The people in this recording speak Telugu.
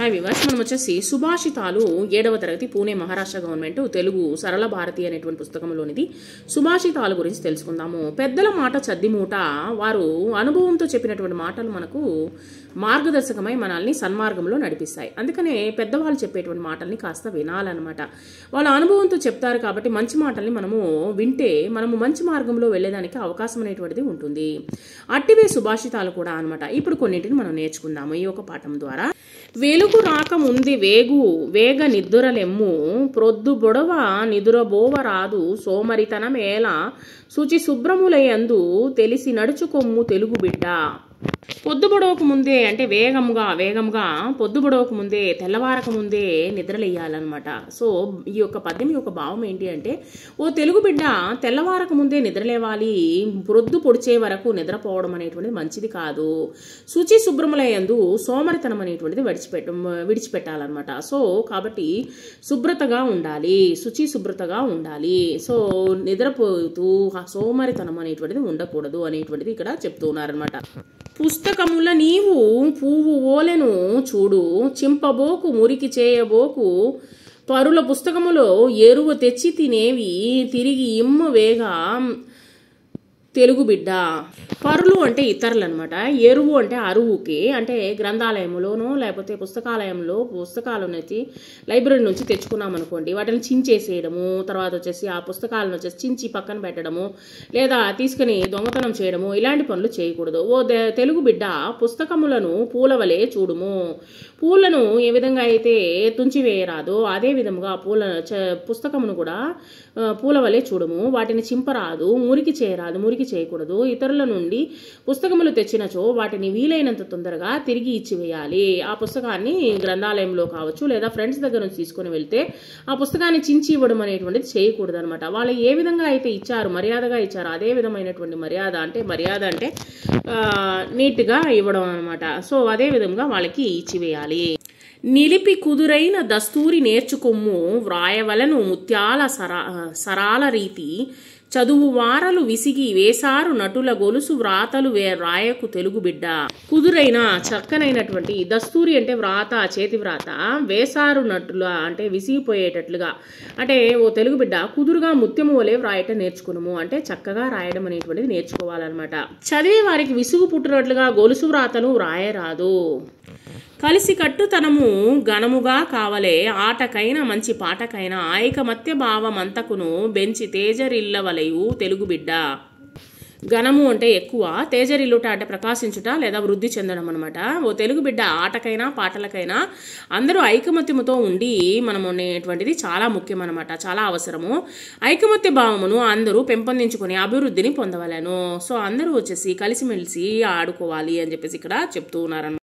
హాయ్ వివర్స్, మనం వచ్చేసి సుభాషితాలు 7వ తరగతి పూణే మహారాష్ట్ర గవర్నమెంట్ తెలుగు సరళ భారతి అనేటువంటి పుస్తకంలోనిది సుభాషితాల గురించి తెలుసుకుందాము. పెద్దల మాట చద్దిమూట, వారు అనుభవంతో చెప్పినటువంటి మాటలు మనకు మార్గదర్శకమై మనల్ని సన్మార్గంలో నడిపిస్తాయి. అందుకనే పెద్దవాళ్ళు చెప్పేటువంటి మాటల్ని కాస్త వినాలన్నమాట. వాళ్ళ అనుభవంతో చెప్తారు కాబట్టి మంచి మాటల్ని మనము వింటే మనము మంచి మార్గంలో వెళ్ళేదానికి అవకాశం అనేటువంటిది ఉంటుంది. అట్టివే సుభాషితాలు కూడా అనమాట. ఇప్పుడు కొన్నింటిని మనం నేర్చుకుందాము ఈ ఒక పాఠం ద్వారా. వెలుగు రాకముంది వేగ నిద్దురలెమ్ము, ప్రొద్దు బొడవ నిదురబోవ రాదు, సోమరితనమేల శుచి శుభ్రములయందు తెలిసి నడుచుకొమ్ము తెలుగు బిడ్డ. పొద్దుబొడవకు ముందే అంటే వేగంగా పొద్దుబొడవకు ముందే తెల్లవారక ముందే నిద్రలేయాలన్నమాట. సో ఈ యొక్క పద్యం యొక్క భావం ఏంటి అంటే, ఓ తెలుగు బిడ్డ తెల్లవారక ముందే నిద్రలేవాలి, ప్రొద్దు పొడిచే వరకు నిద్రపోవడం అనేటువంటిది మంచిది కాదు. శుచి శుభ్రములయందు సోమరితనం అనేటువంటిది విడిచిపెట్టాలన్నమాట. సో కాబట్టి శుభ్రతగా ఉండాలి, శుచి శుభ్రతగా ఉండాలి. సో నిద్రపోతూ సోమరితనం అనేటువంటిది ఉండకూడదు అనేటువంటిది ఇక్కడ చెప్తూ ఉన్నారనమాట. పుస్తకముల నీవు పువ్వు ఓలెను చూడు, చింపబోకు మురికి చేయబోకు, పరుల పుస్తకములో ఎరువు తెచ్చి తినేవి తిరిగి ఇమ్ము వేగా తెలుగు బిడ్డ. పరులు అంటే ఇతరులు అనమాట. ఎరువు అంటే అరువుకి, అంటే గ్రంథాలయంలోనో లేకపోతే పుస్తకాలు నుంచి లైబ్రరీ నుంచి తెచ్చుకున్నాం అనుకోండి, వాటిని చించేసేయడము, తర్వాత వచ్చేసి ఆ పుస్తకాలను వచ్చేసి చించి పక్కన పెట్టడము, లేదా తీసుకుని దొంగతనం చేయడము, ఇలాంటి పనులు చేయకూడదు. ఓ తెలుగు బిడ్డ పుస్తకములను పూల వలె చూడుము. పూలను ఏ విధంగా అయితే తుంచివేయరాదో అదే విధంగా పుస్తకమును కూడా పూల వలె చూడము. వాటిని చింపరాదు, మురికి చేయకూడదు. ఇతరుల నుండి పుస్తకములు తెచ్చినచో వాటిని వీలైనంత తొందరగా తిరిగి ఇచ్చివేయాలి. ఆ పుస్తకాన్ని గ్రంథాలయంలో కావచ్చు లేదా ఫ్రెండ్స్ దగ్గర నుంచి తీసుకొని వెళ్తే ఆ పుస్తకాన్ని చించి ఇవ్వడం అనేటువంటిది చేయకూడదు అనమాట. వాళ్ళు ఏ విధంగా అయితే ఇచ్చారు, మర్యాదగా ఇచ్చారు, అదే విధమైనటువంటి మర్యాద అంటే నీట్గా ఇవ్వడం అనమాట. సో అదే విధంగా వాళ్ళకి ఇచ్చివేయాలి. నిలిపి కుదురైన దస్తూరి నేర్చుకొమ్ము, వ్రాయవలను ముత్యాల సరాల రీతి, చదువు వారలు విసిగి వేసారు నటుల గొలుసు వ్రాతలు రాయకు తెలుగు బిడ్డ. కుదురైన చక్కనైనటువంటి దస్తూరి అంటే వ్రాత, చేతి వ్రాత, వేసారు నటుల అంటే విసిగిపోయేటట్లుగా, అంటే ఓ తెలుగు బిడ్డ కుదురుగా ముత్యము వలె వ్రాయటం నేర్చుకున్నాము, అంటే చక్కగా రాయడం అనేటువంటిది నేర్చుకోవాలన్నమాట. చదివే వారికి విసుగు పుట్టినట్లుగా గొలుసు వ్రాతలు వ్రాయరాదు. కలిసి కట్టుతనము ఘనముగా కావలే, ఆటకైన మంచి పాటకైనా ఐకమత్య భావమంతకును బెంచి తేజరిల్లవలయు తెలుగు బిడ్డ. ఘనము అంటే ఎక్కువ, తేజరిల్లుట అంటే ప్రకాశించుట లేదా వృద్ధి చెందడం అనమాట. ఓ తెలుగు బిడ్డ ఆటకైనా పాటలకైనా అందరూ ఐకమత్యముతో ఉండి మనం అనేటువంటిది చాలా ముఖ్యం అనమాట, చాలా అవసరము. ఐకమత్య భావమును అందరూ పెంపొందించుకొని అభివృద్ధిని పొందవలను. సో అందరూ వచ్చేసి కలిసిమెలిసి ఆడుకోవాలి అని చెప్పేసి ఇక్కడ చెప్తూ ఉన్నారన్నమాట.